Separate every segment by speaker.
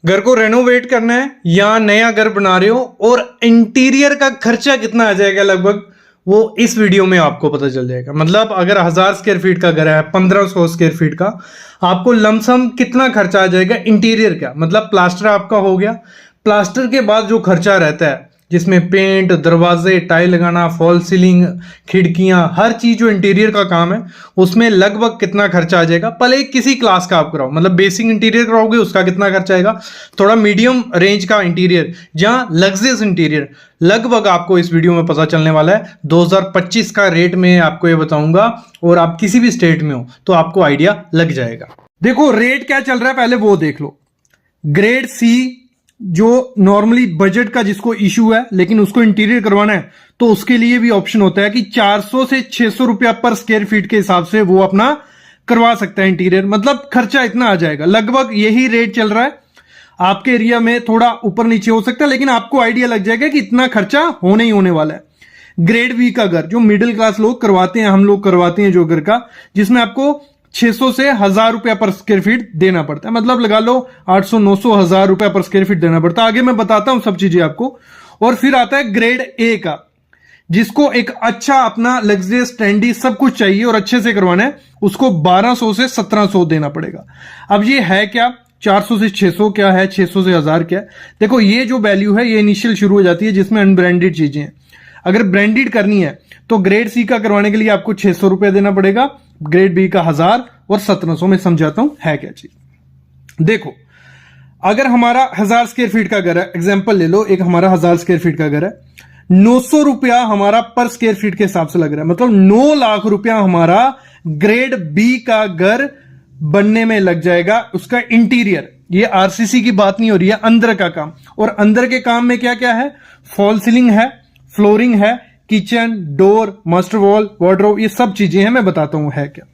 Speaker 1: घर को रेनोवेट करना है या नया घर बना रहे हो और इंटीरियर का खर्चा कितना आ जाएगा लगभग, वो इस वीडियो में आपको पता चल जाएगा। मतलब अगर 1000 स्क्वायर फीट का घर है, 1500 स्क्वायर फीट का, आपको लमसम कितना खर्चा आ जाएगा इंटीरियर का। मतलब प्लास्टर आपका हो गया, प्लास्टर के बाद जो खर्चा रहता है जिसमें पेंट, दरवाजे, टाइल लगाना, फॉल सीलिंग, खिड़कियां, हर चीज जो इंटीरियर का काम है उसमें लगभग कितना खर्चा आ जाएगा। पहले किसी क्लास का आप कराओ, मतलब बेसिक इंटीरियर कराओगे उसका कितना खर्चा आएगा, थोड़ा मीडियम रेंज का इंटीरियर, जहां लग्जरियस इंटीरियर, लगभग आपको इस वीडियो में पता चलने वाला है। 2025 का रेट में आपको ये बताऊंगा और आप किसी भी स्टेट में हो तो आपको आइडिया लग जाएगा। देखो रेट क्या चल रहा है पहले वो देख लो। ग्रेड सी जो नॉर्मली बजट का जिसको इशू है लेकिन उसको इंटीरियर करवाना है तो उसके लिए भी ऑप्शन होता है कि 400 से 600 रुपया पर स्क्वायर फीट के हिसाब से वो अपना करवा सकता है इंटीरियर। मतलब खर्चा इतना आ जाएगा, लगभग यही रेट चल रहा है। आपके एरिया में थोड़ा ऊपर नीचे हो सकता है लेकिन आपको आइडिया लग जाएगा कि इतना खर्चा होने ही होने वाला है। ग्रेड बी का घर जो मिडिल क्लास लोग करवाते हैं, हम लोग करवाते हैं जो घर का, जिसमें आपको 600 से 1000 रुपया पर स्क्वायर फीट देना पड़ता है। मतलब लगा लो 800, 900, 1000 रुपया पर स्क्वायर फीट देना पड़ता है। आगे मैं बताता हूं सब चीजें आपको। और फिर आता है ग्रेड ए का, जिसको एक अच्छा अपना लग्जरियस ट्रेंडी सब कुछ चाहिए और अच्छे से करवाना है, उसको 1200 से 1700 देना पड़ेगा। अब ये है क्या, 400 से 600 क्या है, 600 से 1000 क्या है। देखो ये जो वैल्यू है ये इनिशियल शुरू हो जाती है जिसमें अनब्रांडेड चीजें हैं। अगर ब्रांडेड करनी है तो ग्रेड सी का करवाने के लिए आपको 600 रुपया देना पड़ेगा, ग्रेड बी का 1000 और 1700 में समझाता हूं है क्या चीज। देखो अगर हमारा 1000 स्क्वायर फीट का घर है, एग्जांपल ले लो, एक हमारा 1000 स्क्वायर फीट का घर है, 900 रुपया हमारा पर स्क्वायर फीट के हिसाब से लग रहा है। मतलब 9 लाख रुपया हमारा ग्रेड बी का घर बनने में लग जाएगा। उसका इंटीरियर, ये आरसीसी की बात नहीं हो रही है, अंदर का काम। और अंदर के काम में क्या क्या है, फॉल सीलिंग है, फ्लोरिंग है, kitchen, door, master wall, wardrobe, ये सब चीजें हैं। मैं बताता हूं है क्या।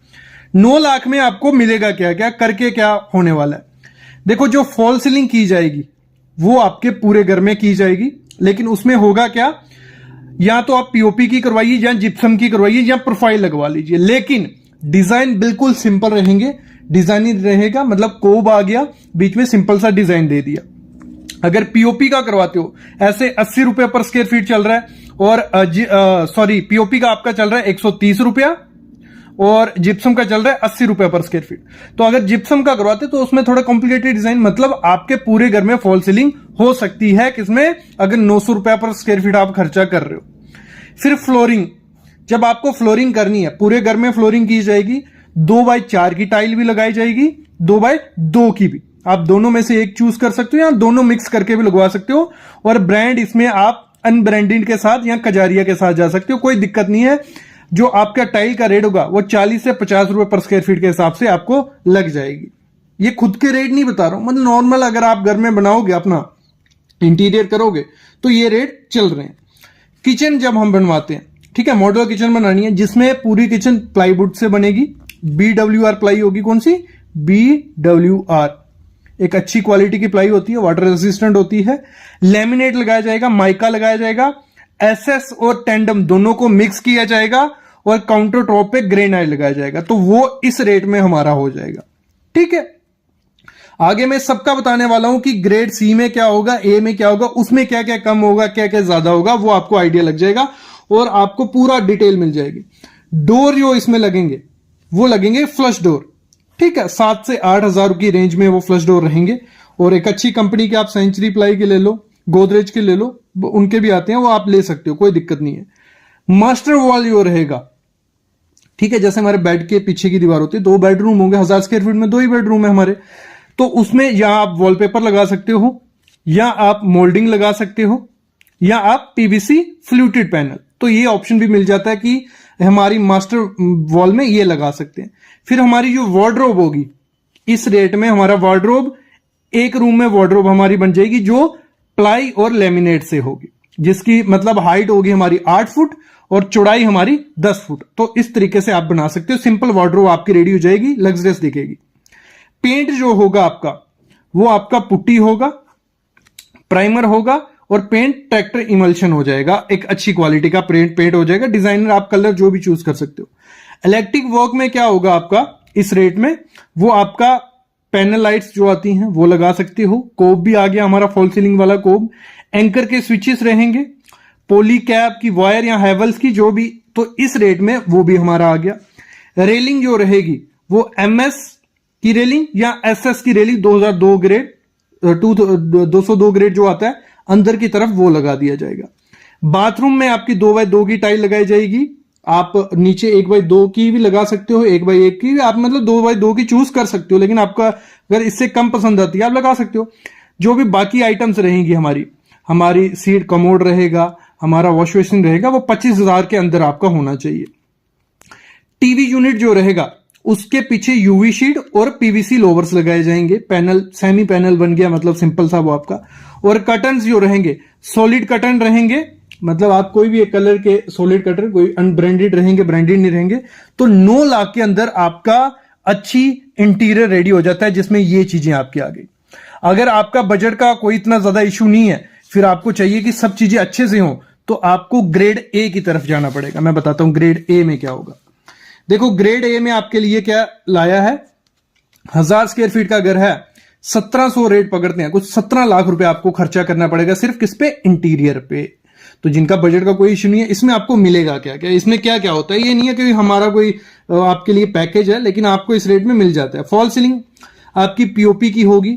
Speaker 1: 9 लाख में आपको मिलेगा क्या क्या, करके क्या होने वाला है। देखो जो फॉल सीलिंग की जाएगी वो आपके पूरे घर में की जाएगी, लेकिन उसमें होगा क्या, या तो आप पीओपी की करवाइए या जिप्सम की करवाइए या प्रोफाइल लगवा लीजिए, लेकिन डिजाइन बिल्कुल सिंपल रहेंगे। डिजाइन ही रहेगा, मतलब कोब आ गया बीच में, सिंपल सा डिजाइन दे दिया। अगर पीओपी का करवाते हो ऐसे 80 रुपए पर स्क्वायर फीट चल रहा है, और सॉरी पीओपी का आपका चल रहा है 130 रुपया और जिप्सम का चल रहा है 80 रुपया पर स्क्वायर फीट। तो अगर जिप्सम का करवाते तो उसमें थोड़ा कॉम्प्लिकेटेड डिजाइन, मतलब आपके पूरे घर में फॉल सीलिंग हो सकती है किसमें, अगर 900 रुपया पर स्क्वायर फीट आप खर्चा कर रहे हो। फिर फ्लोरिंग, जब आपको फ्लोरिंग करनी है पूरे घर में फ्लोरिंग की जाएगी, 2x4 की टाइल भी लगाई जाएगी, 2x2 की भी, आप दोनों में से एक चूज कर सकते हो या दोनों मिक्स करके भी लगवा सकते हो। और ब्रांड इसमें आप अनब्रांडेड के साथ या कजारिया के साथ जा सकते हो, कोई दिक्कत नहीं है। जो आपका टाइल का रेट होगा वो 40 से 50 रुपए पर स्क्वायर फीट के हिसाब से आपको लग जाएगी। ये खुद के रेट नहीं बता रहा हूं, मतलब नॉर्मल अगर आप घर में बनाओगे, अपना इंटीरियर करोगे तो ये रेट चल रहे हैं। किचन जब हम बनवाते हैं, ठीक है, मॉड्यूलर किचन बनानी है जिसमें पूरी किचन प्लाईवुड से बनेगी, BWR प्लाई होगी। कौन सी, BWR, एक अच्छी क्वालिटी की प्लाई होती है, वाटर रेजिस्टेंट होती है। लेमिनेट लगाया जाएगा, माइका लगाया जाएगा, SS और टेंडम दोनों को मिक्स किया जाएगा और काउंटर टॉप पे ग्रेनाइट लगाया जाएगा। तो वो इस रेट में हमारा हो जाएगा, ठीक है। आगे मैं सबका बताने वाला हूं कि ग्रेड सी में क्या होगा, ए में क्या होगा, उसमें क्या क्या कम होगा, क्या क्या ज्यादा होगा, वो आपको आइडिया लग जाएगा और आपको पूरा डिटेल मिल जाएगी। डोर जो इसमें लगेंगे वो लगेंगे फ्लश डोर, ठीक है, 7 से 8 हजार की रेंज में वो फ्लश डोर रहेंगे। और एक अच्छी कंपनी के आप सेंचुरी प्लाई के ले लो, गोदरेज के ले लो, उनके भी आते हैं, वो आप ले सकते हो, कोई दिक्कत नहीं है। मास्टर वॉल जो रहेगा, ठीक है, जैसे हमारे बेड के पीछे की दीवार होती है, 2 बेडरूम होंगे, 1000 स्क्वायर फीट में 2 ही बेडरूम है हमारे, तो उसमें या आप वॉलपेपर लगा सकते हो, या आप मोल्डिंग लगा सकते हो, या आप पीवीसी फ्लूटेड पैनल, तो ये ऑप्शन भी मिल जाता है कि हमारी मास्टर वॉल में ये लगा सकते हैं। फिर हमारी जो वार्डरोब होगी, इस रेट में हमारा वार्डरोब, एक रूम में वार्डरोब हमारी बन जाएगी जो प्लाई और लेमिनेट से होगी, जिसकी मतलब हाइट होगी हमारी 8 फुट और चौड़ाई हमारी 10 फुट। तो इस तरीके से आप बना सकते हो, सिंपल वार्डरोब आपकी रेडी हो जाएगी, लग्जरियस दिखेगी। पेंट जो होगा आपका, वो आपका पुट्टी होगा, प्राइमर होगा और पेंट ट्रैक्टर इमल्शन हो जाएगा, एक अच्छी क्वालिटी का पेंट हो जाएगा। डिजाइनर आप कलर जो भी चूज कर सकते हो। इलेक्ट्रिक वर्क में क्या होगा आपका इस रेट में, वो आपका पैनल लाइट्स जो आती हैं वो लगा सकते हो। कोब भी आ गया हमारा, फॉल सीलिंग वाला कोब। एंकर के स्विचेस रहेंगे, पोली कैप की वायर या हैवल्स की जो भी, तो इस रेट में वो भी हमारा आ गया। रेलिंग जो रहेगी वो MS की रेलिंग या SS की रेलिंग 2002 ग्रेड 202 ग्रेड जो आता है अंदर की तरफ, वो लगा दिया जाएगा। बाथरूम में आपकी 2x2 की टाइल लगाई जाएगी। आप नीचे 1x2 की भी लगा सकते हो, 1x1 की भी, आप मतलब 2x2 की चूज कर सकते हो, लेकिन आपका अगर इससे कम पसंद आती है आप लगा सकते हो। जो भी बाकी आइटम्स रहेंगी हमारी सीट कमोड रहेगा, हमारा वॉश बेसिन रहेगा, वो 25,000 के अंदर आपका होना चाहिए। टीवी यूनिट जो रहेगा उसके पीछे यूवी शीट और PVC लोवर्स लगाए जाएंगे। पैनल सेमी पैनल बन गया, मतलब सिंपल सा वो आपका। और कर्टन्स जो रहेंगे सॉलिड कर्टन रहेंगे, मतलब आप कोई भी एक कलर के सॉलिड कर्टन, कोई अनब्रांडेड रहेंगे, ब्रांडेड नहीं रहेंगे। तो 9 लाख के अंदर आपका अच्छी इंटीरियर रेडी हो जाता है, जिसमें ये चीजें आपकी आ गई। अगर आपका बजट का कोई इतना ज्यादा इशू नहीं है, फिर आपको चाहिए कि सब चीजें अच्छे से हो, तो आपको ग्रेड A की तरफ जाना पड़ेगा। मैं बताता हूं ग्रेड A में क्या होगा। देखो ग्रेड A में आपके लिए क्या लाया है, 1000 स्क्वायर फीट का घर है, 1700 रेट पकड़ते हैं, कुछ 17 लाख रुपए आपको खर्चा करना पड़ेगा सिर्फ किस पे, इंटीरियर पे। तो जिनका बजट का कोई इश्यू नहीं है, इसमें आपको मिलेगा क्या क्या, इसमें क्या क्या होता है। ये नहीं है कि हमारा कोई आपके लिए पैकेज है, लेकिन आपको इस रेट में मिल जाता है। फॉल सीलिंग आपकी POP की होगी,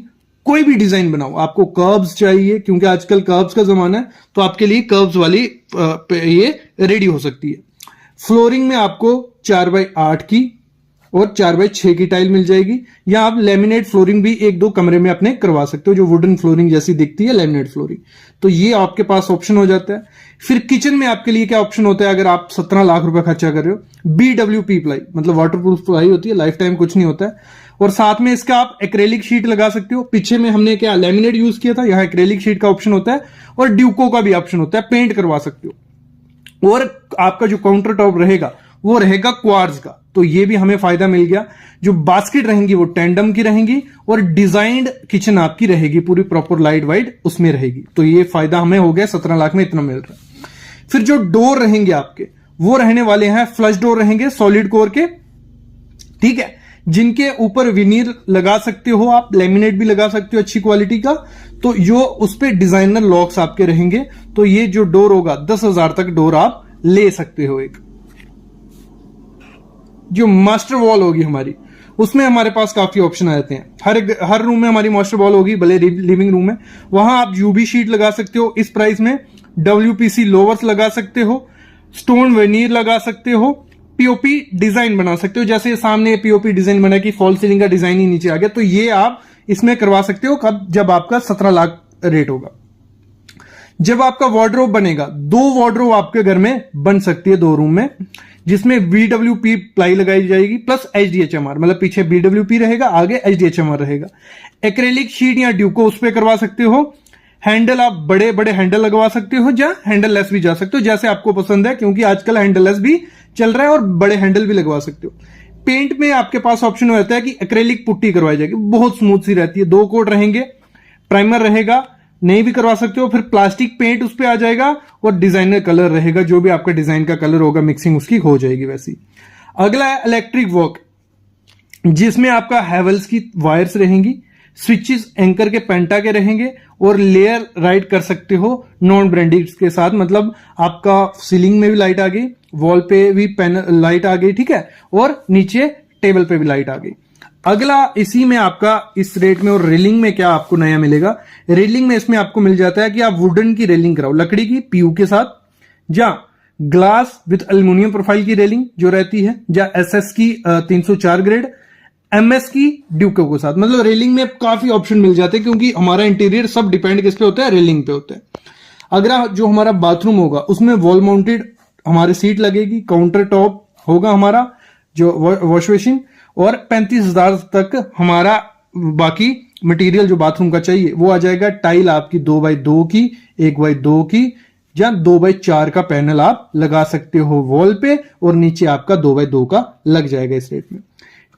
Speaker 1: कोई भी डिजाइन बनाओ। आपको कर्व्स चाहिए, क्योंकि आजकल कर्व्स का जमाना है, तो आपके लिए कर्व्स वाली ये रेडी हो सकती है। फ्लोरिंग में आपको 4x8 की और 4x6 की टाइल मिल जाएगी, या आप लेमिनेट फ्लोरिंग भी 1-2 कमरे में अपने करवा सकते हो, जो वुडन फ्लोरिंग जैसी दिखती है, लेमिनेट फ्लोरिंग। तो ये आपके पास ऑप्शन हो जाता है। फिर किचन में आपके लिए क्या ऑप्शन होता है, अगर आप 17 लाख रुपए खर्चा कर रहे हो, BWP प्लाई, मतलब वाटरप्रूफ प्लाई होती है, लाइफ टाइम कुछ नहीं होता है। और साथ में इसका आप एक्रेलिक शीट लगा सकते हो। पीछे में हमने क्या लेमिनेट यूज किया था, यहां एक्रेलिक शीट का ऑप्शन होता है, और ड्यूको का भी ऑप्शन होता है, पेंट करवा सकते हो। और आपका जो काउंटर टॉप रहेगा वो रहेगा क्वार्ट्ज का, तो ये भी हमें फायदा मिल गया। जो बास्केट रहेंगी वो टेंडम की रहेंगी, और डिजाइन्ड किचन आपकी रहेगी, पूरी प्रॉपर लाइट वाइट उसमें रहेगी। तो ये फायदा हमें हो गया, 17 लाख में इतना मिल रहा है। फिर जो डोर रहेंगे आपके, वो रहने वाले हैं फ्लश डोर रहेंगे सॉलिड कोर के, ठीक है, जिनके ऊपर विनीर लगा सकते हो आप, लेमिनेट भी लगा सकते हो अच्छी क्वालिटी का। तो जो उस पे डिजाइनर लॉक्स आपके रहेंगे। तो ये जो डोर होगा 10,000 तक डोर आप ले सकते हो। एक जो मास्टर वॉल होगी हमारी, उसमें हमारे पास काफी ऑप्शन आ जाते हैं। हर रूम में हमारी मास्टर वॉल होगी, भले लिविंग रूम में, वहां आप यूवी शीट लगा सकते हो इस प्राइस में, WPC लोवर्स लगा सकते हो, स्टोन वेनियर लगा सकते हो, POP डिजाइन बना सकते हो। जैसे सामने POP डिजाइन बना कि फॉल सीलिंग का डिजाइन ही नीचे आ गया, तो ये आप इसमें करवा सकते हो कब, जब आपका 17 लाख रेट होगा। जब आपका वार्डरोब बनेगा, 2 वार्डरोब आपके घर में बन सकती है 2 रूम में, जिसमें BWP प्लाई लगाई जाएगी प्लस HDHMR, मतलब पीछे BWP रहेगा, आगे HDHMR रहेगा। एक्रेलिक शीट या ड्यूको उस पर करवा सकते हो। हैंडल आप बड़े बड़े हैंडल लगवा सकते हो, या हैंडल लेस भी जा सकते हो, जैसे आपको पसंद है, क्योंकि आजकल हैंडल लेस भी चल रहा है, और बड़े हैंडल भी लगवा सकते हो। पेंट में आपके पास ऑप्शन रहता है कि एक्रेलिक पुट्टी करवाई जाएगी, बहुत स्मूथ सी रहती है। 2 कोट रहेंगे, प्राइमर रहेगा, नहीं भी करवा सकते हो। फिर प्लास्टिक पेंट उस पर आ जाएगा, और डिजाइनर कलर रहेगा, जो भी आपका डिजाइन का कलर होगा, मिक्सिंग उसकी हो जाएगी वैसी। अगला है इलेक्ट्रिक वर्क, जिसमें आपका हैवल्स की वायर्स रहेंगी, स्विचेस एंकर के पेंटा के रहेंगे, और लेयर राइट कर सकते हो नॉन ब्रांडेड के साथ, मतलब आपका सीलिंग में भी लाइट आ गई, वॉल पे भी पैनल लाइट आ गई, ठीक है, और नीचे टेबल पे भी लाइट आ गई। अगला इसी में आपका इस रेट में, और रेलिंग में क्या आपको नया मिलेगा, रेलिंग में इसमें आपको मिल जाता है कि आप वुडन की रेलिंग कराओ, लकड़ी की PU के साथ, या ग्लास विद एल्यूमिनियम प्रोफाइल की रेलिंग जो रहती है, या SS की 304 ग्रेड, MS की ड्यूको के साथ। मतलब रेलिंग में काफी ऑप्शन मिल जाते हैं, क्योंकि हमारा इंटीरियर सब डिपेंड किस पे होता है, रेलिंग पे होता है। अगर जो हमारा बाथरूम होगा उसमें वॉल माउंटेड हमारी सीट लगेगी, काउंटर टॉप होगा हमारा जो वॉश बेसिन, और 35,000 तक हमारा बाकी मटेरियल जो बाथरूम का चाहिए वो आ जाएगा। टाइल आपकी 2x2 की, 1x2 की, या 2x4 का पैनल आप लगा सकते हो वॉल पे, और नीचे आपका 2x2 का लग जाएगा इस रेट में।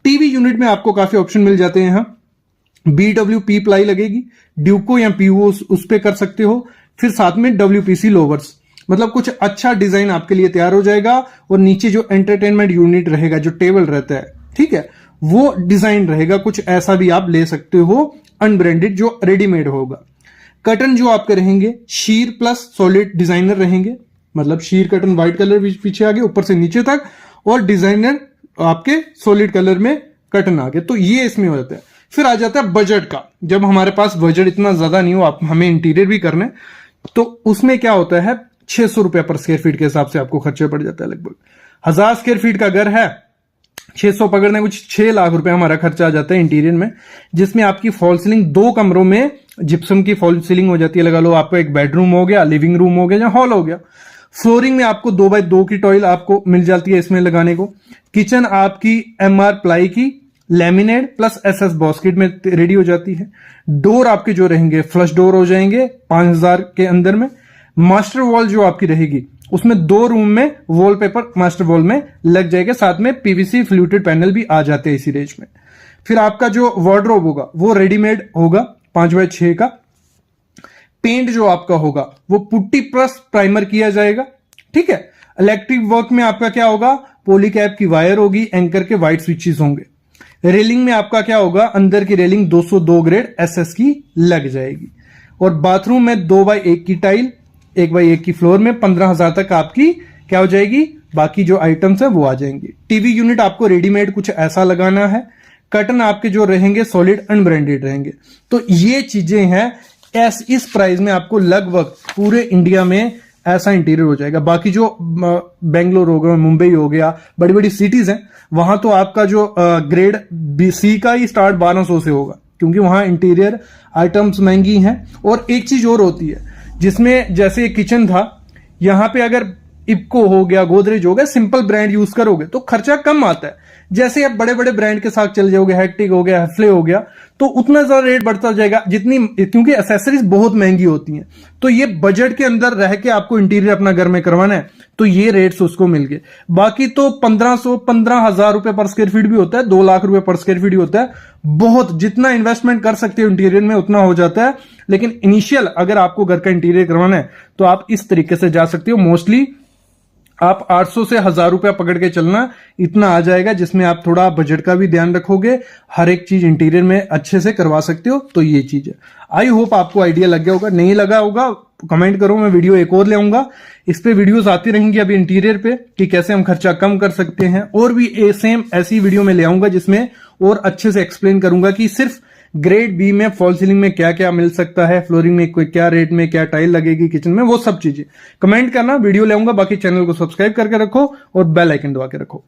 Speaker 1: टीवी यूनिट में आपको काफी ऑप्शन मिल जाते हैं। यहाँ BWP प्लाई लगेगी, ड्यूको या PU उस पे कर सकते हो। फिर साथ में WPC लोवर्स, मतलब कुछ अच्छा डिजाइन आपके लिए तैयार हो जाएगा। और नीचे जो एंटरटेनमेंट यूनिट रहेगा, जो टेबल रहता है, ठीक है, वो डिजाइन रहेगा, कुछ ऐसा भी आप ले सकते हो अनब्रांडेड जो रेडीमेड होगा। कर्टन जो आपके रहेंगे शीर प्लस सॉलिड डिजाइनर रहेंगे, मतलब शीर कर्टन व्हाइट कलर पीछे आगे ऊपर से नीचे तक, और डिजाइनर आपके सॉलिड कलर में कर्टन आगे। तो ये इसमें हो जाता है। फिर आ जाता है बजट का। जब हमारे पास बजट इतना ज्यादा नहीं हो, आप हमें इंटीरियर भी करना है, तो उसमें क्या होता है 600 रुपया पर स्क्वायर फीट के हिसाब से आपको खर्चे पड़ जाता है। लगभग 1000 स्क्वायर फीट का घर है, 600 पकड़ने कुछ 6 लाख रुपए हमारा खर्चा आ जाता है इंटीरियर में, जिसमें आपकी फॉल सीलिंग 2 कमरों में जिप्सम की फॉल सीलिंग हो जाती है। लगा लो आपको एक बेडरूम हो गया, लिविंग रूम हो गया या हॉल हो गया। फ्लोरिंग में आपको 2x2 की टॉयल आपको मिल जाती है इसमें लगाने को। किचन आपकी MR प्लाई की लैमिनेट प्लस SS बॉस्केट में रेडी हो जाती है। डोर आपके जो रहेंगे फ्लश डोर हो जाएंगे 5000 के अंदर में। मास्टर वॉल जो आपकी रहेगी उसमें 2 रूम में वॉलपेपर मास्टर वॉल में लग जाएगा, साथ में PVC फ्लूटेड पैनल भी आ जाते हैं इसी रेंज में। फिर आपका जो वार्डरोब होगा वो रेडीमेड होगा 5x6 का। पेंट जो आपका होगा वो पुट्टी प्लस प्राइमर किया जाएगा, ठीक है। इलेक्ट्रिक वर्क में आपका क्या होगा, पॉलीकैप की वायर होगी, एंकर के वाइट स्विचेस होंगे। रेलिंग में आपका क्या होगा, अंदर की रेलिंग 202 ग्रेड SS की लग जाएगी। और बाथरूम में 2x1 की टाइल, 1x1 की फ्लोर में 15,000 तक आपकी क्या हो जाएगी, बाकी जो आइटम्स है वो आ जाएंगे। टीवी यूनिट आपको रेडीमेड कुछ ऐसा लगाना है। कर्टन आपके जो रहेंगे सॉलिड अनब्रांडेड रहेंगे। तो ये चीजें हैं, इस प्राइस में आपको लगभग पूरे इंडिया में ऐसा इंटीरियर हो जाएगा। बाकी जो बेंगलोर हो गया, मुंबई हो गया, बड़ी बड़ी सिटीज हैं, वहां तो आपका जो ग्रेड BC का ही स्टार्ट 1200 से होगा, क्योंकि वहां इंटीरियर आइटम्स महंगी हैं। और एक चीज और होती है जिसमें, जैसे किचन था, यहां पे अगर इप्को हो गया, गोदरेज हो गया, सिंपल ब्रांड यूज करोगे तो खर्चा कम आता है। जैसे आप बड़े बड़े ब्रांड के साथ चल जाओगे, हैक्टिक हो गया, हैफ्ले हो गया, तो उतना ज्यादा रेट बढ़ता जाएगा, क्योंकि एक्सेसरीज बहुत महंगी होती हैं। तो ये बजट के अंदर रह के आपको इंटीरियर अपना घर में करवाना है तो ये रेट्स उसको मिल गए। बाकी तो 15,000 रुपए पर स्क्वायर फीट भी होता है, 2 लाख रुपए पर स्क्वायर फीट भी होता है। बहुत जितना इन्वेस्टमेंट कर सकते हो इंटीरियर में उतना हो जाता है। लेकिन इनिशियल अगर आपको घर का इंटीरियर करवाना है तो आप इस तरीके से जा सकते हो। मोस्टली आप 800 से 1000 रुपया पकड़ के चलना, इतना आ जाएगा, जिसमें आप थोड़ा बजट का भी ध्यान रखोगे, हर एक चीज इंटीरियर में अच्छे से करवा सकते हो। तो ये चीज है। आई होप आपको आइडिया लग गया होगा। नहीं लगा होगा कमेंट करो, मैं वीडियो एक और ले आऊंगा। इस पे वीडियोस आती रहेंगी अभी इंटीरियर पे कि कैसे हम खर्चा कम कर सकते हैं, और भी सेम ऐसी वीडियो में ले आऊंगा जिसमें और अच्छे से एक्सप्लेन करूंगा कि सिर्फ ग्रेड B में फॉल सीलिंग में क्या क्या मिल सकता है, फ्लोरिंग में कोई क्या रेट में क्या टाइल लगेगी किचन में, वो सब चीजें कमेंट करना, वीडियो ले आऊंगा। बाकी चैनल को सब्सक्राइब करके रखो और बेल आइकन दबा के रखो।